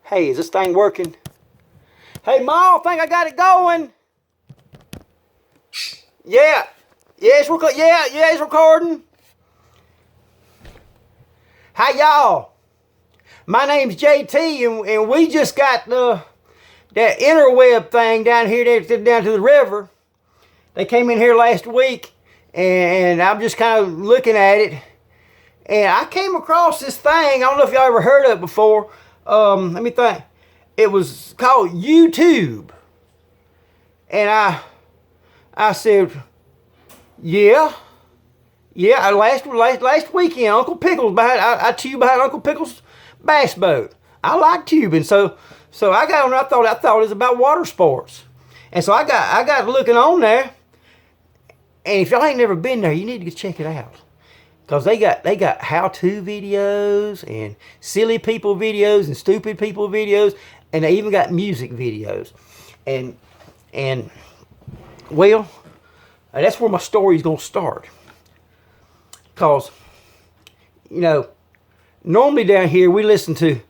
Hey, is this thing working? Hey, Ma, I think I got it going. Yeah. Yeah, it's recording. Hi, y'all. My name's JT, and we just got that interweb thing down here, down to the river. They came in here last week, and I'm just kind of looking at it. And I came across this thing. I don't know if y'all ever heard of it before. Let me think. It was called YouTube. And I said, yeah. Last weekend, Uncle Pickles I tubed behind Uncle Pickles' bass boat. I like tubing, so I got on there. I thought it was about water sports, and so I got looking on there. And if y'all ain't never been there, you need to check it out, because they got how-to videos and silly people videos and stupid people videos, and they even got music videos, and well, that's where my story's gonna start. Because, you know, normally down here we listen to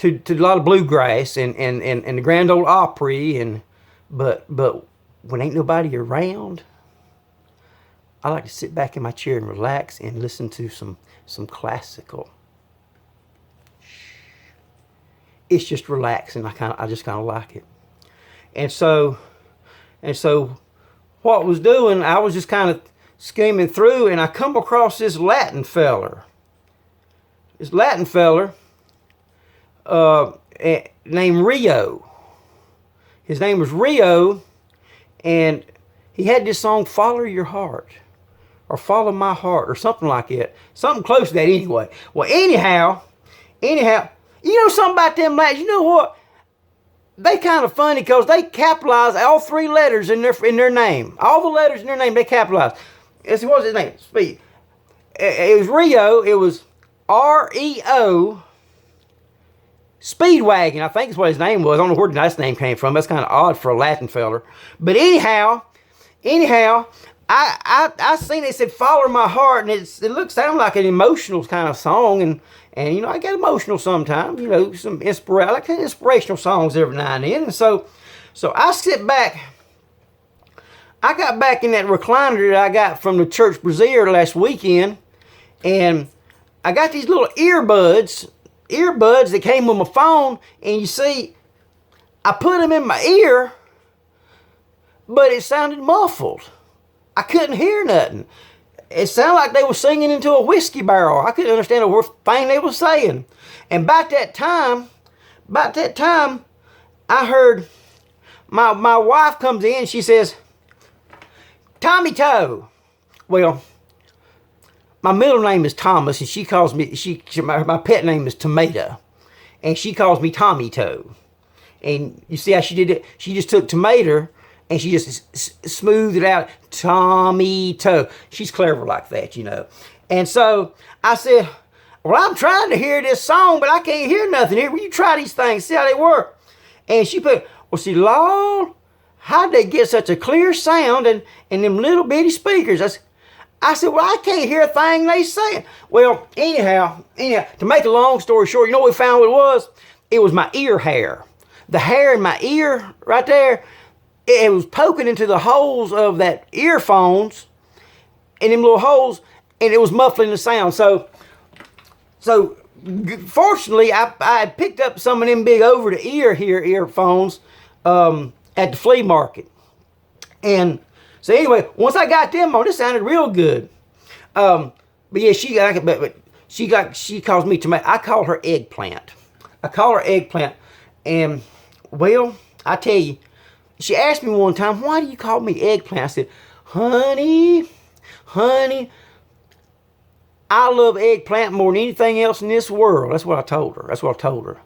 a lot of bluegrass and the Grand Ole Opry, but when ain't nobody around, I like to sit back in my chair and relax and listen to some classical. It's just relaxing. I just kind of like it. And so what I was doing, I was just kind of skimming through, and I come across this Latin feller. This Latin feller named REO. His name was REO, and he had this song, Follow Your Heart, or Follow My Heart, or something like that. Something close to that anyway. Well, anyhow, you know something about them Latins? You know what? They kind of funny because they capitalize all three letters in their name. All the letters in their name, they capitalize. What was his name? Speed. It was REO. It was REO Speedwagon, I think is what his name was. I don't know where the last name came from. That's kind of odd for a Latin feller. But anyhow, I seen it said "Follow My Heart," and sounded like an emotional kind of song, and you know, I get emotional sometimes. You know, I like inspirational songs every now and then, and so I sit back. I got back in that recliner that I got from the church brazier last weekend, and I got these little earbuds that came with my phone, and you see, I put them in my ear, but it sounded muffled. I couldn't hear nothing. It sounded like they were singing into a whiskey barrel. I couldn't understand a thing they were saying. And about that time, I heard my wife comes in. She says, "Tommy Toe." Well, my middle name is Thomas, and she calls me, my pet name is Tomato, and she calls me Tommy Toe. And you see how she did it? She just took tomato and she just smoothed it out, Tommy Toe. She's clever like that, you know. And so I said, "Well, I'm trying to hear this song, but I can't hear nothing here. Will you try these things, see how they work?" And she put, "Well, see, Lord, how'd they get such a clear sound in them little bitty speakers?" I said, "Well, I can't hear a thing they saying." Well, anyhow, to make a long story short, you know what we found it was? It was my ear hair. The hair in my ear right there, it was poking into the holes of that earphones, in them little holes, and it was muffling the sound. So fortunately, I had picked up some of them big over-the-ear earphones at the flea market. And so anyway, once I got them on, it sounded real good. But yeah, she calls me tomato. I call her eggplant. And well, I tell you, she asked me one time, "Why do you call me eggplant?" I said, honey, I love eggplant more than anything else in this world." That's what I told her.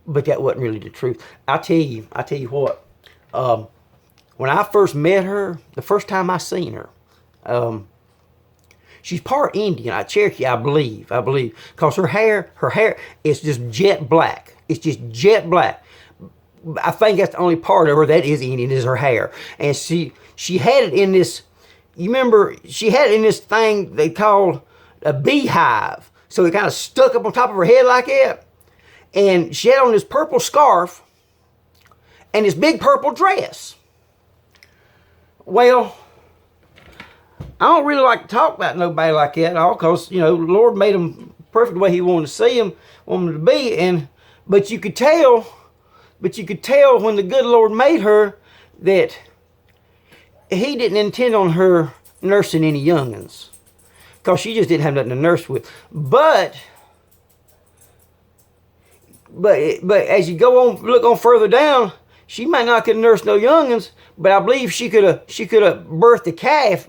But that wasn't really the truth. I tell you what. When I first met her, the first time I seen her, she's part Indian, Cherokee, I believe, because her hair is just jet black. It's just jet black. I think that's the only part of her that is Indian, is her hair. And she had it in this, you remember, she had it in this thing they called a beehive. So it kind of stuck up on top of her head like that. and she had on this purple scarf and this big purple dress. Well, I don't really like to talk about nobody like that at all, because, you know, the Lord made them perfect the way he wanted to see them, want them to be. But you could tell when the good Lord made her that he didn't intend on her nursing any youngins, because she just didn't have nothing to nurse with. But as you go on, look on further down, she might not could nurse no youngins, but I believe she could have birthed a calf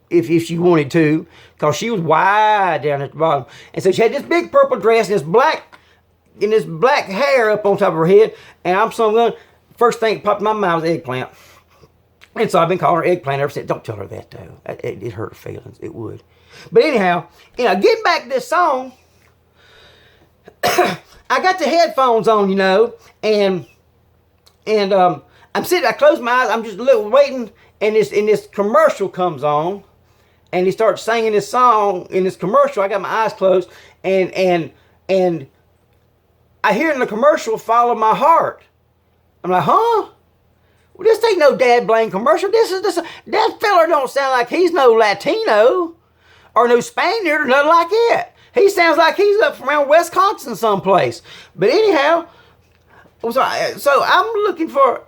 if she wanted to, because she was wide down at the bottom. And so she had this big purple dress and this black hair up on top of her head. And I'm first thing that popped in my mind was eggplant. And so I've been calling her eggplant ever since. Don't tell her that, though. It hurt her feelings. It would. But anyhow, you know, getting back to this song, I got the headphones on, you know, and I'm sitting, I close my eyes, I'm just waiting, and this commercial comes on, and he starts singing this song in this commercial. I got my eyes closed, and I hear in the commercial, "Follow My Heart." I'm like, huh? Well, this ain't no dad blame commercial. That feller don't sound like he's no Latino or no Spaniard or nothing like that. He sounds like he's up from around Wisconsin someplace. But anyhow, so I'm looking for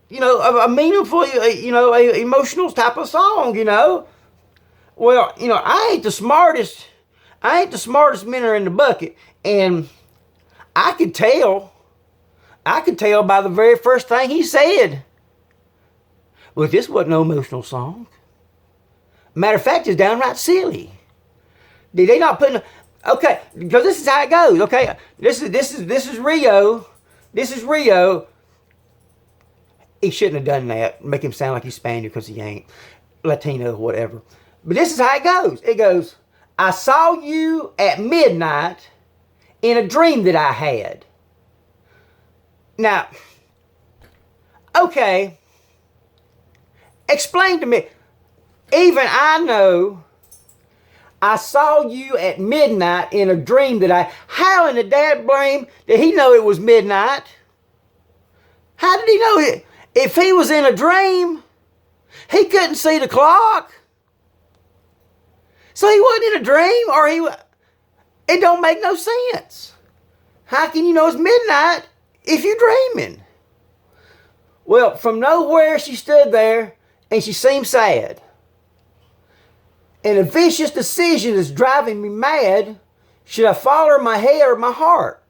you know, a meaningful, you know, a emotional type of song, you know. Well, you know, I ain't the smartest minnow in the bucket, and I could tell by the very first thing he said, well, this wasn't no emotional song. Matter of fact, it's downright silly. Did they not put okay, because this is how it goes, okay? This is REO. This is REO. He shouldn't have done that. Make him sound like he's Spaniard, because he ain't. Latino, whatever. But this is how it goes. It goes, "I saw you at midnight in a dream that I had." Now, okay, explain to me. Even I know I saw you at midnight in a dream that how in the dad blame did he know it was midnight? How did he know it? If he was in a dream, he couldn't see the clock. So he wasn't in a dream, it don't make no sense. How can you know it's midnight if you're dreaming? Well, from nowhere she stood there and she seemed sad. And a vicious decision is driving me mad. Should I follow my head or my heart?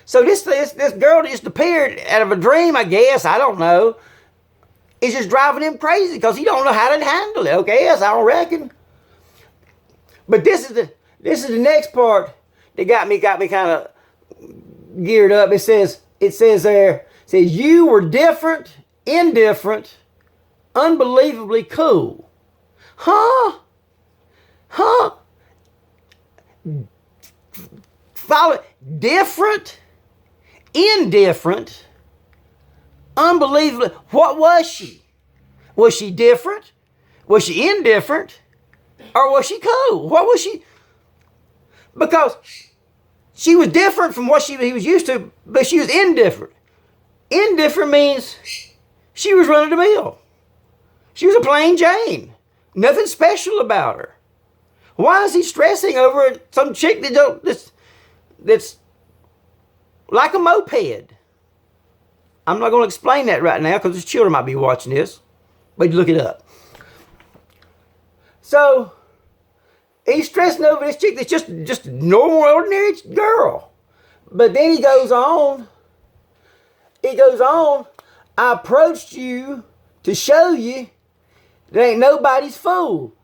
So this girl that just appeared out of a dream, I guess, I don't know, is just driving him crazy because he don't know how to handle it. Okay, yes, I don't reckon. But this is the next part that got me kind of geared up. It says there, "You were different, indifferent, unbelievably cool." Huh? Follow different, indifferent, unbelievably. What was she? Was she different? Was she indifferent? Or was she cool? What was she? Because she was different from what he was used to, but she was indifferent. Indifferent means she was run of the mill. She was a plain Jane. Nothing special about her. Why is he stressing over some chick that's like a moped? I'm not going to explain that right now because his children might be watching this, but look it up. So he's stressing over this chick that's just a normal, ordinary girl. But then he goes on. "I approached you to show you that ain't nobody's fool.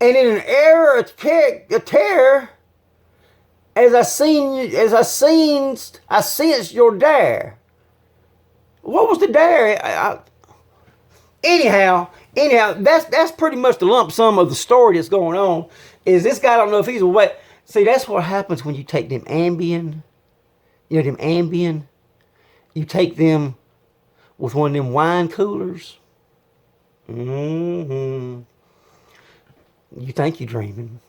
And in an era of terror, I sensed your dare." What was the dare? Anyhow, that's pretty much the lump sum of the story that's going on. Is this guy don't know if he's awake. See, that's what happens when you take them Ambien. You know them Ambien? You take them with one of them wine coolers. You think you're dreaming.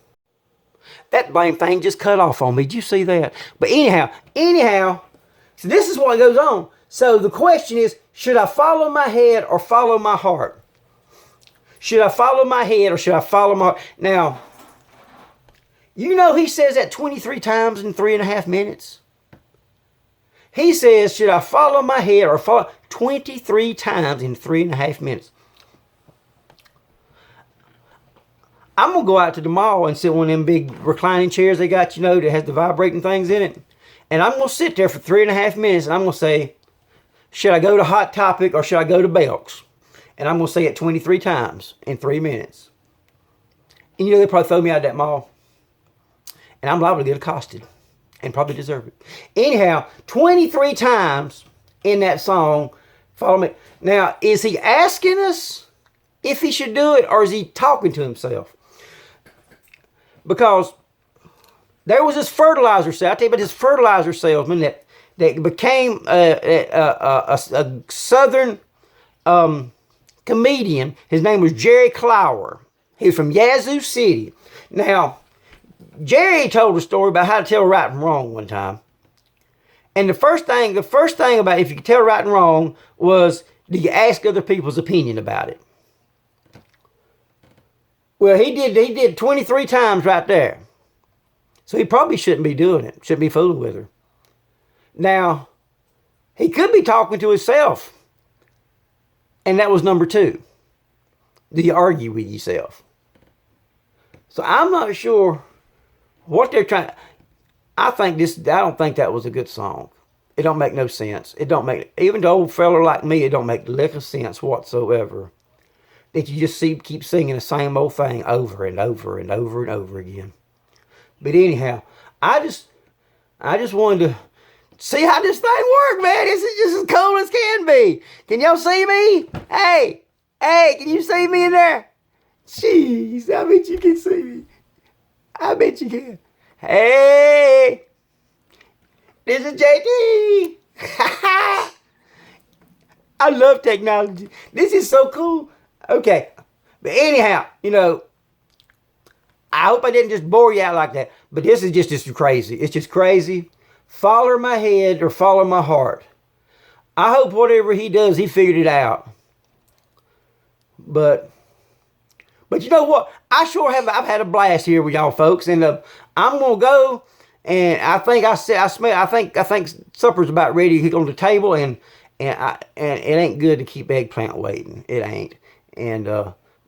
That blame thing just cut off on me. Did you see that? But anyhow, so this is what goes on. So the question is, should I follow my head or follow my heart? Should I follow my head or should I follow my heart? Now, you know he says that 23 times in 3.5 minutes. He says, should I follow my head or follow 23 times in 3.5 minutes. I'm going to go out to the mall and sit in one of them big reclining chairs they got, you know, that has the vibrating things in it. And I'm going to sit there for 3.5 minutes and I'm going to say, should I go to Hot Topic or should I go to Belk's? And I'm going to say it 23 times in 3 minutes. And you know, they'll probably throw me out of that mall. And I'm liable to get accosted. And probably deserve it. Anyhow, 23 times in that song, follow me. Now, is he asking us if he should do it or is he talking to himself? Because there was this fertilizer salesman, I tell you about this fertilizer salesman that became a southern comedian. His name was Jerry Clower. He was from Yazoo City. Now, Jerry told a story about how to tell right and wrong one time. And the first thing about if you could tell right and wrong was, do you ask other people's opinion about it? Well, he did 23 times right there. So he probably shouldn't be doing it. Shouldn't be fooling with her. Now, he could be talking to himself. And that was number 2. Do you argue with yourself? So I'm not sure what they're trying. I don't think that was a good song. It don't make no sense. It don't make, even to old fella like me, it don't make lick of sense whatsoever. That you just keep singing the same old thing over and over and over and over again. But anyhow, I just wanted to see how this thing works, man. This is just as cool as can be. Can y'all see me? Hey, can you see me in there? Jeez, I bet you can see me. I bet you can. Hey, this is JT. I love technology. This is so cool. Okay, but anyhow, you know, I hope I didn't just bore you out like that, but this is just crazy. It's just crazy. Follow my head or follow my heart. I hope whatever he does, he figured it out. But you know what? I've had a blast here with y'all folks, and I'm gonna go. And I think supper's about ready here on the table, and it ain't good to keep eggplant waiting. It ain't. And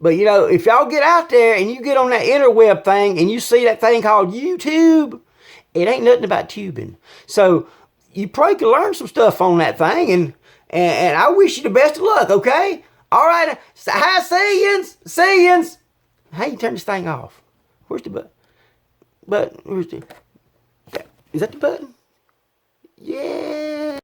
but you know, if y'all get out there and you get on that interweb thing and you see that thing called YouTube, it ain't nothing about tubing. So you probably can learn some stuff on that thing, and I wish you the best of luck. Okay. All right. Hi, see-yins. How you turn this thing off? Where's the button? Where's the... Is that the button? Yeah.